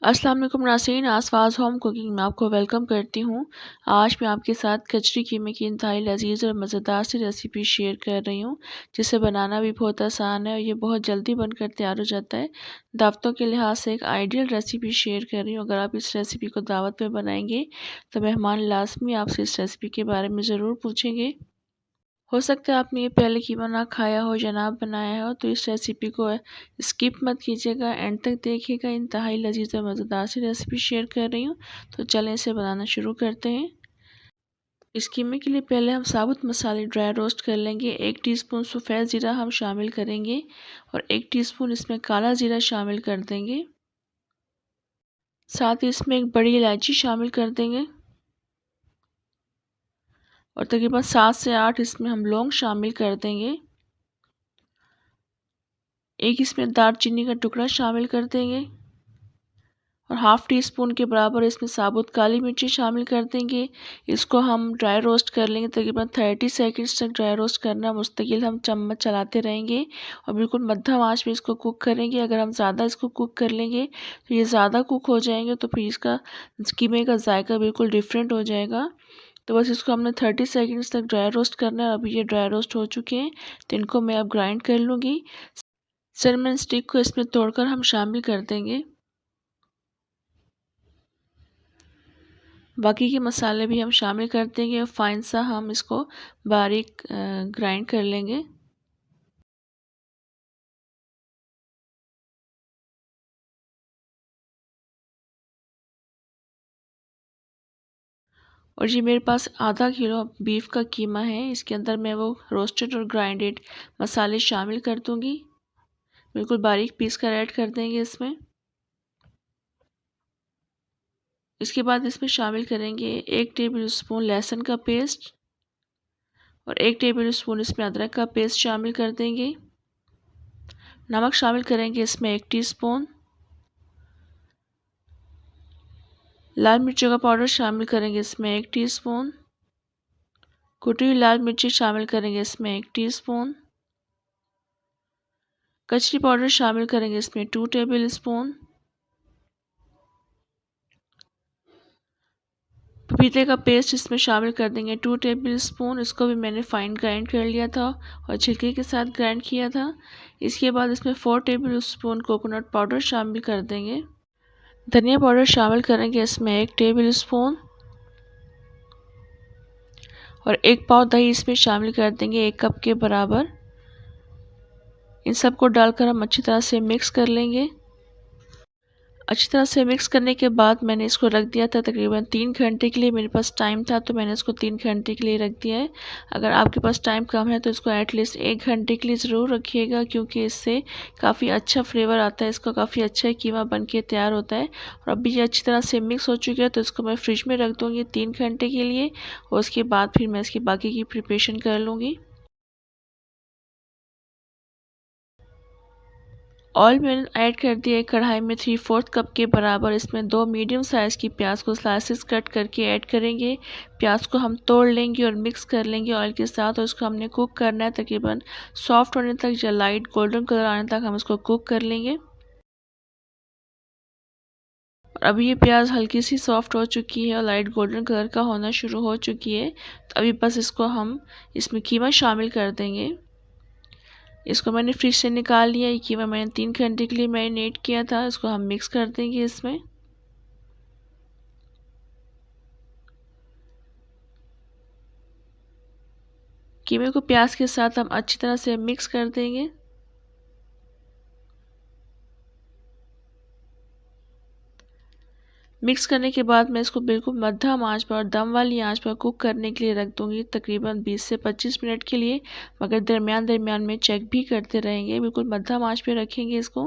अस्सलाम वालेकुम नाज़रीन, आसपास होम कुकिंग में आपको वेलकम करती हूँ। आज मैं आपके साथ कचरी कीमे की इंतहाई लजीज और मज़ेदार सी रेसिपी शेयर कर रही हूँ, जिसे बनाना भी बहुत आसान है और ये बहुत जल्दी बनकर तैयार हो जाता है। दावतों के लिहाज से एक आइडियल रेसिपी शेयर कर रही हूँ। अगर आप इस रेसिपी को दावत में बनाएंगे तो मेहमान लाजमी आपसे इस रेसिपी के बारे में ज़रूर पूछेंगे। हो सकता है आपने ये पहले कीमा ना खाया हो या ना बनाया हो, तो इस रेसिपी को स्किप मत कीजिएगा, एंड तक देखिएगा। इंतहाई लजीज और मज़ेदार सी रेसिपी शेयर कर रही हूँ, तो चलें इसे बनाना शुरू करते हैं। इस कीमे के लिए पहले हम साबुत मसाले ड्राई रोस्ट कर लेंगे। 1 टीस्पून सफ़ेद ज़ीरा हम शामिल करेंगे और 1 टीस्पून इसमें काला ज़ीरा शामिल कर देंगे। साथ ही इसमें एक बड़ी इलायची शामिल कर देंगे और तकरीबन 7 से 8 इसमें हम लौंग शामिल कर देंगे। एक इसमें दालचीनी का टुकड़ा शामिल कर देंगे और हाफ़ टी स्पून के बराबर इसमें साबुत काली मिर्ची शामिल कर देंगे। इसको हम ड्राई रोस्ट कर लेंगे, तकरीबन 30 सेकंड्स तक ड्राई रोस्ट करना। मुस्तकिल हम चम्मच चलाते रहेंगे और बिल्कुल मध्यम आंच पे इसको कुक करेंगे। अगर हम ज़्यादा इसको कुक कर लेंगे तो ये ज़्यादा कुक हो जाएंगे, तो फिर इसका कीमे का जायका बिल्कुल डिफरेंट हो जाएगा। तो बस इसको हमने 30 सेकंड्स तक ड्राई रोस्ट करना है। अभी ये ड्राई रोस्ट हो चुके हैं, तो इनको मैं अब ग्राइंड कर लूँगी। सिनेमन स्टिक को इसमें तोड़कर हम शामिल कर देंगे। बाकी के मसाले भी हम शामिल कर देंगे और फाइन सा हम इसको बारीक ग्राइंड कर लेंगे। और ये मेरे पास आधा किलो बीफ का कीमा है। इसके अंदर मैं वो रोस्टेड और ग्राइंडेड मसाले शामिल कर दूंगी। बिल्कुल बारीक पीस कर ऐड कर देंगे इसमें। इसके बाद इसमें शामिल करेंगे 1 टेबल स्पून लहसुन का पेस्ट और 1 टेबल स्पून इसमें अदरक का पेस्ट शामिल कर देंगे। नमक शामिल करेंगे इसमें 1 टीस्पून। लाल मिर्चों का पाउडर शामिल करेंगे इसमें 1 टीस्पून। कुटी हुई लाल मिर्ची शामिल करेंगे इसमें 1 टीस्पून। कचरी पाउडर शामिल करेंगे इसमें 2 टेबल स्पून। पपीते का पेस्ट इसमें शामिल कर देंगे 2 टेबल स्पून। इसको भी मैंने फाइन ग्राइंड कर लिया था और छिलके के साथ ग्राइंड किया था। इसके बाद इसमें 4 टेबल स्पून कोकोनट पाउडर शामिल कर देंगे। धनिया पाउडर शामिल करेंगे इसमें 1 टेबल स्पून और 1 पाव दही इसमें शामिल कर देंगे 1 कप के बराबर। इन सबको डालकर हम अच्छी तरह से मिक्स कर लेंगे। अच्छी तरह से मिक्स करने के बाद मैंने इसको रख दिया था तकरीबन 3 घंटे के लिए। मेरे पास टाइम था तो मैंने इसको 3 घंटे के लिए रख दिया है। अगर आपके पास टाइम कम है तो इसको एटलीस्ट 1 घंटे के लिए ज़रूर रखिएगा, क्योंकि इससे काफ़ी अच्छा फ्लेवर आता है। इसका काफ़ी अच्छा कीमा बन के तैयार होता है। और अभी ये अच्छी तरह से मिक्स हो चुका है, तो इसको मैं फ्रिज में रख दूँगी 3 घंटे के लिए और उसके बाद फिर मैं इसकी बाकी की प्रिपरेशन कर लूँगी। ऑयल मैंने ऐड कर दिया एक कढ़ाई में 3/4 कप के बराबर। इसमें 2 मीडियम साइज़ की प्याज को स्लाइसेस कट करके ऐड करेंगे। प्याज को हम तोड़ लेंगे और मिक्स कर लेंगे ऑयल के साथ, और इसको हमने कुक करना है तकरीबन सॉफ्ट होने तक या लाइट गोल्डन कलर आने तक हम इसको कुक कर लेंगे। और अभी ये प्याज हल्की सी सॉफ्ट हो चुकी है और लाइट गोल्डन कलर का होना शुरू हो चुकी है। तो अभी बस इसको हम इसमें कीमा शामिल कर देंगे। इसको मैंने फ्रिज से निकाल लिया। ये कीमा मैंने 3 घंटे के लिए मैरिनेट किया था। इसको हम मिक्स कर देंगे इसमें। कीमे को प्याज के साथ हम अच्छी तरह से मिक्स कर देंगे। मिक्स करने के बाद मैं इसको बिल्कुल मध्यम आंच पर और दम वाली आंच पर कुक करने के लिए रख दूंगी तकरीबन 20 से 25 मिनट के लिए, मगर दरमियान दरमियान में चेक भी करते रहेंगे। बिल्कुल मध्यम आंच पे रखेंगे इसको।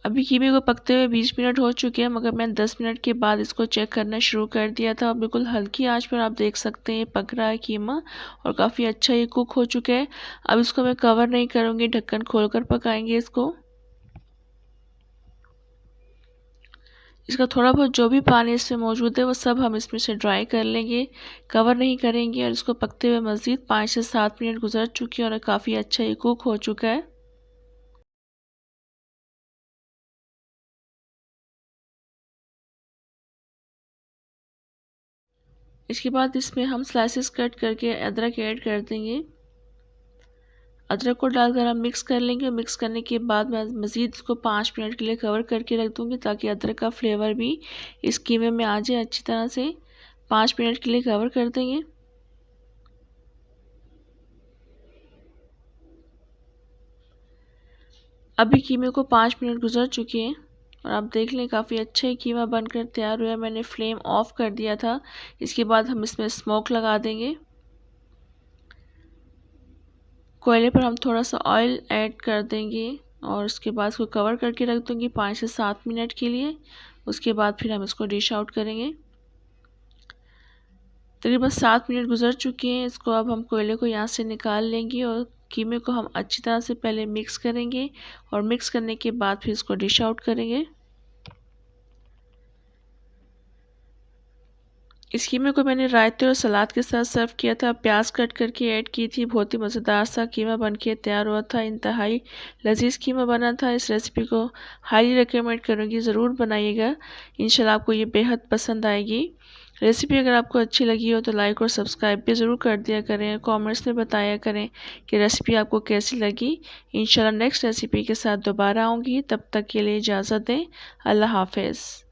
अभी कीमे को पकते हुए 20 मिनट हो चुके हैं, मगर मैंने 10 मिनट के बाद इसको चेक करना शुरू कर दिया था और बिल्कुल हल्की आंच पर आप देख सकते हैं ये पक रहा है कीमा और काफ़ी अच्छा ये कुक हो चुका है। अब इसको मैं कवर नहीं करूँगी, ढक्कन खोलकर पकाएंगे इसको। इसका थोड़ा बहुत जो भी पानी इसमें मौजूद है वो सब हम इसमें से ड्राई कर लेंगे, कवर नहीं करेंगे। और इसको पकते हुए मज़ीद 5 से 7 मिनट गुजर चुके हैं और काफ़ी अच्छा ये कुक हो चुका है। इसके बाद इसमें हम स्लाइसेस कट करके अदरक ऐड कर देंगे। अदरक को डालकर हम मिक्स कर लेंगे। मिक्स करने के बाद मैं मज़ीद इसको 5 मिनट के लिए कवर करके रख दूँगी ताकि अदरक का फ्लेवर भी इस कीमे में आ जाए अच्छी तरह से। 5 मिनट के लिए कवर कर देंगे। अभी कीमे को 5 मिनट गुजर चुके हैं और आप देख लें काफ़ी अच्छा ही कीमा बनकर तैयार हुआ है। मैंने फ्लेम ऑफ कर दिया था। इसके बाद हम इसमें स्मोक लगा देंगे। कोयले पर हम थोड़ा सा ऑयल ऐड कर देंगे और उसके बाद इसको कवर करके रख दूँगी 5 से 7 मिनट के लिए। उसके बाद फिर हम इसको डिश आउट करेंगे। तकरीबन 7 मिनट गुजर चुके हैं। इसको अब हम कोयले को यहाँ से निकाल लेंगे और कीमे को हम अच्छी तरह से पहले मिक्स करेंगे और मिक्स करने के बाद फिर इसको डिश आउट करेंगे। इस कीमे को मैंने रायते और सलाद के साथ सर्व किया था। प्याज कट करके ऐड की थी। बहुत ही मज़ेदार सा कीमा बनके तैयार हुआ था। इंतहाई लजीज कीमा बना था। इस रेसिपी को हाईली रिकमेंड करूँगी, ज़रूर बनाइएगा। इंशाल्लाह आपको ये बेहद पसंद आएगी। रेसिपी अगर आपको अच्छी लगी हो तो लाइक और सब्सक्राइब भी ज़रूर कर दिया करें। कमेंट्स में बताया करें कि रेसिपी आपको कैसी लगी। इंशाल्लाह नेक्स्ट रेसिपी के साथ दोबारा आऊँगी। तब तक के लिए इजाज़त दें। अल्लाह हाफ़िज़।